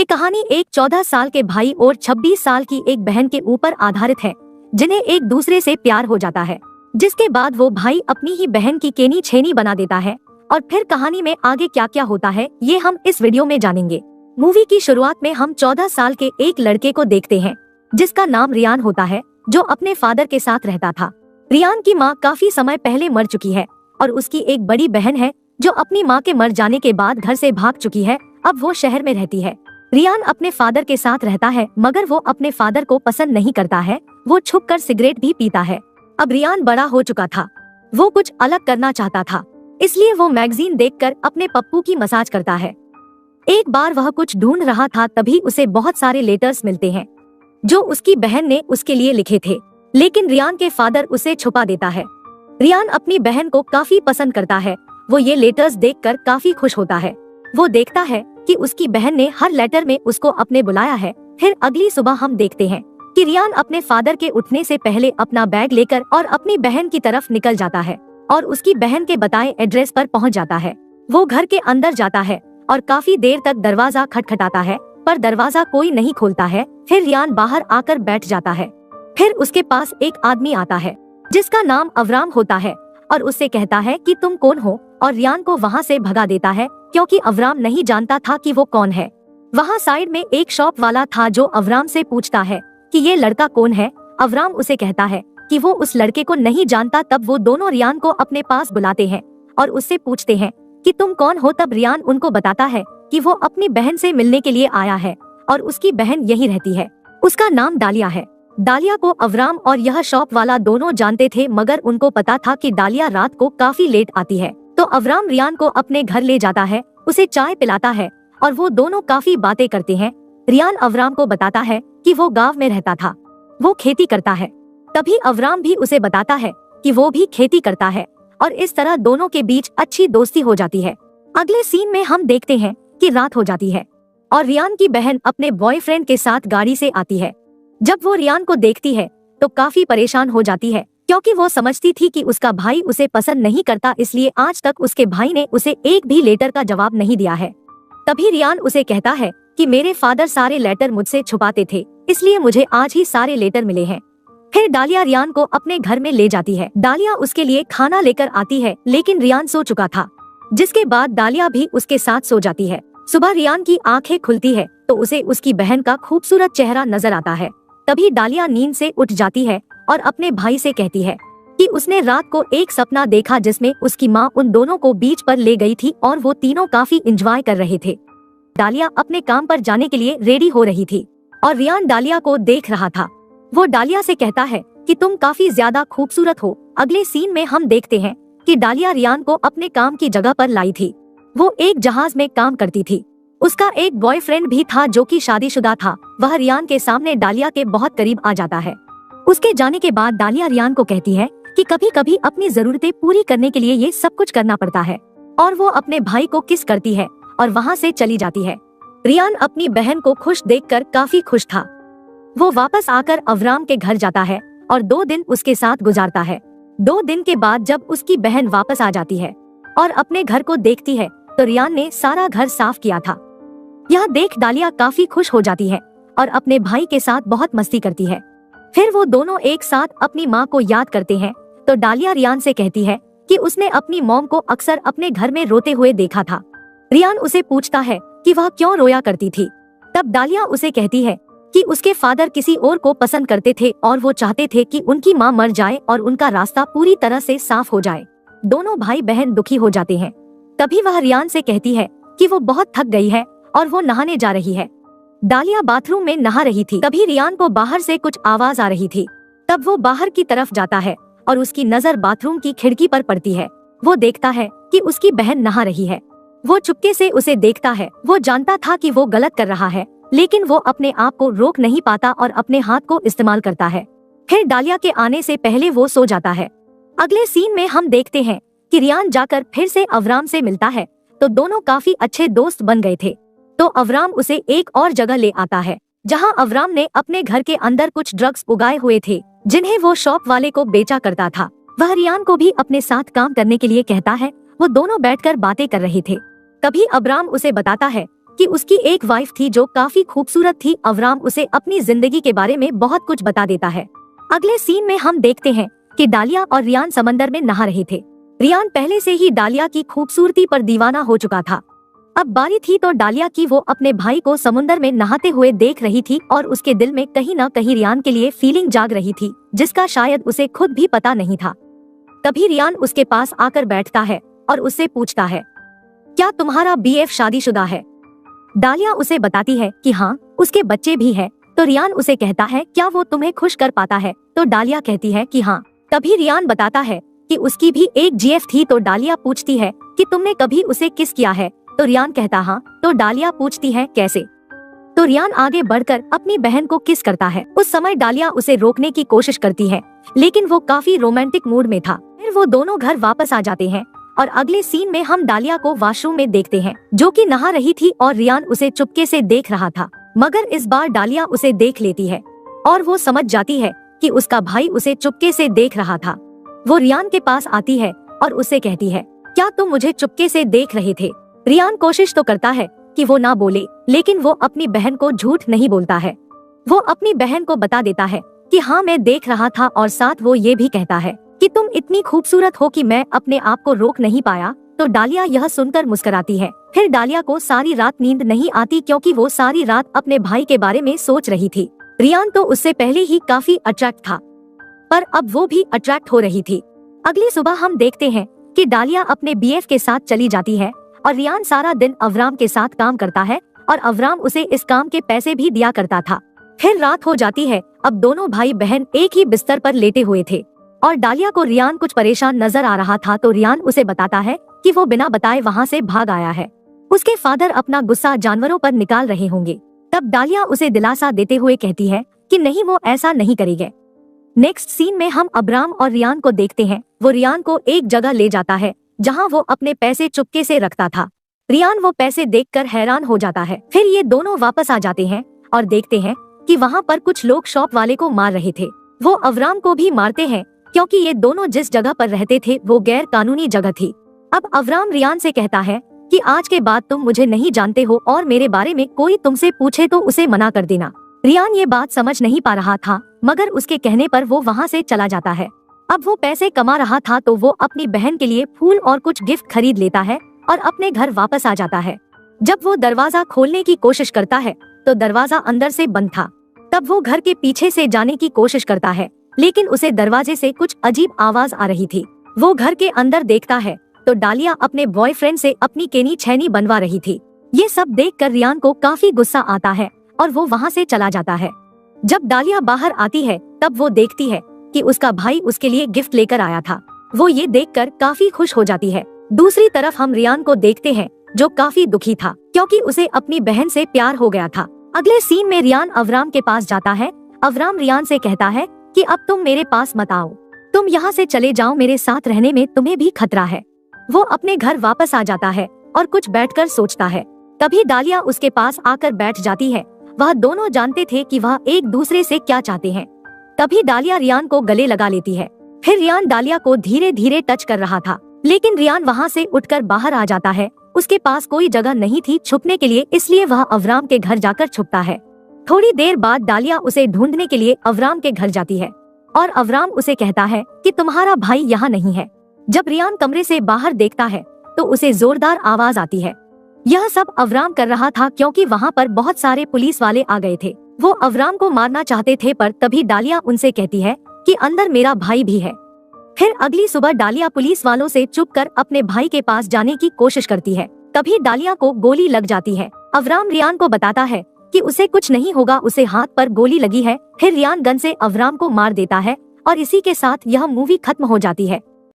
ये कहानी एक 14 साल के भाई और 26 साल की एक बहन के ऊपर आधारित है, जिन्हें एक दूसरे से प्यार हो जाता है, जिसके बाद वो भाई अपनी ही बहन की केनी छेनी बना देता है। और फिर कहानी में आगे क्या क्या होता है ये हम इस वीडियो में जानेंगे। मूवी की शुरुआत में हम 14 साल के एक लड़के को देखते हैं, जिसका नाम रियान होता है, जो अपने फादर के साथ रहता था। रियान की माँ काफी समय पहले मर चुकी है और उसकी एक बड़ी बहन है, जो अपनी माँ के मर जाने के बाद घर से भाग चुकी है। अब वो शहर में रहती है। रियान अपने फादर के साथ रहता है, मगर वो अपने फादर को पसंद नहीं करता है। वो छुपकर सिगरेट भी पीता है। अब रियान बड़ा हो चुका था, वो कुछ अलग करना चाहता था, इसलिए वो मैगजीन देखकर अपने पप्पू की मसाज करता है। एक बार वह कुछ ढूंढ रहा था, तभी उसे बहुत सारे लेटर्स मिलते हैं, जो उसकी बहन ने उसके लिए लिखे थे, लेकिन रियान के फादर उसे छुपा देता है। रियान अपनी बहन को काफी पसंद करता है। वो ये लेटर्स देखकर काफी खुश होता है। वो देखता है कि उसकी बहन ने हर लेटर में उसको अपने बुलाया है। फिर अगली सुबह हम देखते हैं कि रियान अपने फादर के उठने से पहले अपना बैग लेकर और अपनी बहन की तरफ निकल जाता है और उसकी बहन के बताए एड्रेस पर पहुंच जाता है। वो घर के अंदर जाता है और काफी देर तक दरवाजा खटखटाता है, पर दरवाजा कोई नहीं खोलता है। फिर रियान बाहर आकर बैठ जाता है। फिर उसके पास एक आदमी आता है, जिसका नाम अवराम होता है, और उससे कहता है कि तुम कौन हो, और रियान को वहाँ से भगा देता है, क्योंकि अवराम नहीं जानता था कि वो कौन है। वहाँ साइड में एक शॉप वाला था, जो अवराम से पूछता है कि ये लड़का कौन है। अवराम उसे कहता है कि वो उस लड़के को नहीं जानता। तब वो दोनों रियान को अपने पास बुलाते हैं और उससे पूछते हैं कि तुम कौन हो। तब रियान उनको बताता है कि वो अपनी बहन से मिलने के लिए आया है और उसकी बहन यही रहती है। उसका नाम डालिया है। डालिया को अवराम और यह शॉप वाला दोनों जानते थे, मगर उनको पता था कि डालिया रात को काफी लेट आती है। तो अवराम रियान को अपने घर ले जाता है, उसे चाय पिलाता है और वो दोनों काफी बातें करते हैं। रियान अवराम को बताता है कि वो गांव में रहता था, वो खेती करता है। तभी अवराम भी उसे बताता है कि वो भी खेती करता है, और इस तरह दोनों के बीच अच्छी दोस्ती हो जाती है। अगले सीन में हम देखते हैं कि रात हो जाती है और रियान की बहन अपने बॉयफ्रेंड के साथ गाड़ी से आती है। जब वो रियान को देखती है तो काफी परेशान हो जाती है, क्योंकि वो समझती थी कि उसका भाई उसे पसंद नहीं करता, इसलिए आज तक उसके भाई ने उसे एक भी लेटर का जवाब नहीं दिया है। तभी रियान उसे कहता है कि मेरे फादर सारे लेटर मुझसे छुपाते थे, इसलिए मुझे आज ही सारे लेटर मिले हैं। फिर डालिया रियान को अपने घर में ले जाती है। डालिया उसके लिए खाना लेकर आती है, लेकिन रियान सो चुका था, जिसके बाद डालिया भी उसके साथ सो जाती है। सुबह रियान की आंखें खुलती है तो उसे उसकी बहन का खूबसूरत चेहरा नजर आता है। तभी डालिया नींद से उठ जाती है और अपने भाई से कहती है कि उसने रात को एक सपना देखा, जिसमें उसकी माँ उन दोनों को बीच पर ले गई थी और वो तीनों काफी एंजॉय कर रहे थे। डालिया अपने काम पर जाने के लिए रेडी हो रही थी और रियान डालिया को देख रहा था। वो डालिया से कहता है कि तुम काफी ज्यादा खूबसूरत हो। अगले सीन में हम देखते हैं कि डालिया रियान को अपने काम की जगह पर लाई थी। वो एक जहाज में काम करती थी। उसका एक बॉयफ्रेंड भी था, जो कि शादीशुदा था। वह रियान के सामने डालिया के बहुत करीब आ जाता है। उसके जाने के बाद डालिया रियान को कहती है कि कभी कभी अपनी जरूरतें पूरी करने के लिए ये सब कुछ करना पड़ता है, और वो अपने भाई को किस करती है और वहाँ से चली जाती है। रियान अपनी बहन को खुश देखकर काफी खुश था। वो वापस आकर अवराम के घर जाता है और 2 दिन उसके साथ गुजारता है। 2 दिन के बाद जब उसकी बहन वापस आ जाती है और अपने घर को देखती है, तो रियान ने सारा घर साफ किया था। यह देख डालिया काफी खुश हो जाती है और अपने भाई के साथ बहुत मस्ती करती है। फिर वो दोनों एक साथ अपनी माँ को याद करते हैं। तो डालिया रियान से कहती है कि उसने अपनी मॉम को अक्सर अपने घर में रोते हुए देखा था। रियान उसे पूछता है कि वह क्यों रोया करती थी। तब डालिया उसे कहती है कि उसके फादर किसी और को पसंद करते थे और वो चाहते थे कि उनकी माँ मर जाए और उनका रास्ता पूरी तरह से साफ हो जाए। दोनों भाई बहन दुखी हो जाते हैं। तभी वह रियान से कहती है कि वो बहुत थक गई है और वो नहाने जा रही है। डालिया बाथरूम में नहा रही थी। तभी रियान को बाहर से कुछ आवाज आ रही थी। तब वो बाहर की तरफ जाता है और उसकी नजर बाथरूम की खिड़की पर पड़ती है। वो देखता है कि उसकी बहन नहा रही है। वो चुपके से उसे देखता है। वो जानता था कि वो गलत कर रहा है, लेकिन वो अपने आप को रोक नहीं पाता और अपने हाथ को इस्तेमाल करता है। फिर डालिया के आने से पहले वो सो जाता है। अगले सीन में हम देखते हैं कि रियान जाकर फिर से अवराम से मिलता है, तो दोनों काफी अच्छे दोस्त बन गए थे। तो अवराम उसे एक और जगह ले आता है, जहां अवराम ने अपने घर के अंदर कुछ ड्रग्स उगाए हुए थे, जिन्हें वो शॉप वाले को बेचा करता था। वह रियान को भी अपने साथ काम करने के लिए कहता है। वो दोनों बैठकर बातें कर रहे थे। तभी अवराम उसे बताता है कि उसकी एक वाइफ थी जो काफी खूबसूरत थी। अवराम उसे अपनी जिंदगी के बारे में बहुत कुछ बता देता है। अगले सीन में हम देखते हैं कि डालिया और रियान समंदर में नहा रहे थे। रियान पहले से ही डालिया की खूबसूरती पर दीवाना हो चुका था। अब बारी थी तो डालिया की वो अपने भाई को समुंदर में नहाते हुए देख रही थी और उसके दिल में कहीं न कहीं रियान के लिए फीलिंग जाग रही थी, जिसका शायद उसे खुद भी पता नहीं था। तभी रियान उसके पास आकर बैठता है और उससे पूछता है, क्या तुम्हारा बीएफ शादीशुदा है? डालिया उसे बताती है कि हाँ, उसके बच्चे भी हैं। तो रियान उसे कहता है, क्या वो तुम्हें खुश कर पाता है? तो डालिया कहती है कि हाँ। तभी रियान बताता है कि उसकी भी एक जीएफ थी। तो डालिया पूछती है कि तुमने कभी उसे किस किया है? तो रियान कहता हाँ। तो डालिया पूछती है कैसे? तो रियान आगे बढ़कर अपनी बहन को किस करता है। उस समय डालिया उसे रोकने की कोशिश करती है, लेकिन वो काफी रोमांटिक मूड में था। फिर वो दोनों घर वापस आ जाते हैं और अगले सीन में हम डालिया को वॉशरूम में देखते हैं, जो कि नहा रही थी और रियान उसे चुपके से देख रहा था। मगर इस बार डालिया उसे देख लेती है और वो समझ जाती है कि उसका भाई उसे चुपके से देख रहा था। वो रियान के पास आती है और उससे कहती है, क्या तुम मुझे चुपके से देख रहे थे? रियान कोशिश तो करता है कि वो ना बोले, लेकिन वो अपनी बहन को झूठ नहीं बोलता है। वो अपनी बहन को बता देता है कि हाँ, मैं देख रहा था, और साथ वो ये भी कहता है कि तुम इतनी खूबसूरत हो कि मैं अपने आप को रोक नहीं पाया। तो डालिया यह सुनकर मुस्कुराती है। फिर डालिया को सारी रात नींद नहीं आती, क्योंकि वो सारी रात अपने भाई के बारे में सोच रही थी। रियान तो उससे पहले ही काफी अट्रैक्ट था, पर अब वो भी अट्रैक्ट हो रही थी। अगली सुबह हम देखते हैं कि डालिया अपने बीएफ के साथ चली जाती है और रियान सारा दिन अवराम के साथ काम करता है और अवराम उसे इस काम के पैसे भी दिया करता था। फिर रात हो जाती है। अब दोनों भाई बहन एक ही बिस्तर पर लेटे हुए थे और डालिया को रियान कुछ परेशान नजर आ रहा था। तो रियान उसे बताता है कि वो बिना बताए वहाँ से भाग आया है। उसके फादर अपना गुस्सा जानवरों पर निकाल रहे होंगे। तब डालिया उसे दिलासा देते हुए कहती है कि नहीं, वो ऐसा नहीं करेंगे। नेक्स्ट सीन में हम अब्राम और रियान को देखते हैं। वो रियान को एक जगह ले जाता है जहां वो अपने पैसे चुपके से रखता था। रियान वो पैसे देखकर हैरान हो जाता है। फिर ये दोनों वापस आ जाते हैं और देखते हैं कि वहां पर कुछ लोग शॉप वाले को मार रहे थे। वो अवराम को भी मारते हैं, क्योंकि ये दोनों जिस जगह पर रहते थे वो गैर कानूनी जगह थी। अब अवराम रियान से कहता है कि आज के बाद तुम मुझे नहीं जानते हो और मेरे बारे में कोई तुमसे पूछे तो उसे मना कर देना। रियान ये बात समझ नहीं पा रहा था, मगर उसके कहने पर वो वहाँ से चला जाता है। अब वो पैसे कमा रहा था तो वो अपनी बहन के लिए फूल और कुछ गिफ्ट खरीद लेता है और अपने घर वापस आ जाता है। जब वो दरवाजा खोलने की कोशिश करता है तो दरवाजा अंदर से बंद था। तब वो घर के पीछे से जाने की कोशिश करता है, लेकिन उसे दरवाजे से कुछ अजीब आवाज आ रही थी। वो घर के अंदर देखता है तो डालिया अपने बॉयफ्रेंड से अपनी केनी छैनी बनवा रही थी। ये सब देखकर रियान को काफी गुस्सा आता है और वो वहाँ से चला जाता है। जब डालिया बाहर आती है तब वो देखती है कि उसका भाई उसके लिए गिफ्ट लेकर आया था। वो ये देखकर काफी खुश हो जाती है। दूसरी तरफ हम रियान को देखते हैं जो काफी दुखी था, क्योंकि उसे अपनी बहन से प्यार हो गया था। अगले सीन में रियान अवराम के पास जाता है। अवराम रियान से कहता है कि अब तुम मेरे पास मत आओ, तुम यहाँ से चले जाओ, मेरे साथ रहने में तुम्हें भी खतरा है। वो अपने घर वापस आ जाता है और कुछ बैठकर सोचता है। तभी डालिया उसके पास आकर बैठ जाती है। वह दोनों जानते थे कि वह एक दूसरे से क्या चाहते हैं। तभी डालिया रियान को गले लगा लेती है। फिर रियान डालिया को धीरे धीरे टच कर रहा था, लेकिन रियान वहाँ से उठकर बाहर आ जाता है। उसके पास कोई जगह नहीं थी छुपने के लिए, इसलिए वह अवराम के घर जाकर छुपता है। थोड़ी देर बाद डालिया उसे ढूंढने के लिए अवराम के घर जाती है और अवराम उसे कहता है कि तुम्हारा भाई यहाँ नहीं है। जब रियान कमरे से बाहर देखता है तो उसे जोरदार आवाज आती है। यह सब अवराम कर रहा था क्योंकि वहाँ पर बहुत सारे पुलिस वाले आ गए थे। वो अवराम को मारना चाहते थे, पर तभी डालिया उनसे कहती है कि अंदर मेरा भाई भी है। फिर अगली सुबह डालिया पुलिस वालों से छुपकर अपने भाई के पास जाने की कोशिश करती है। तभी डालिया को गोली लग जाती है। अवराम रियान को बताता है कि उसे कुछ नहीं होगा, उसे हाथ पर गोली लगी है। फिर रियान गन से अवराम को मार देता है और इसी के साथ यह मूवी खत्म हो जाती है।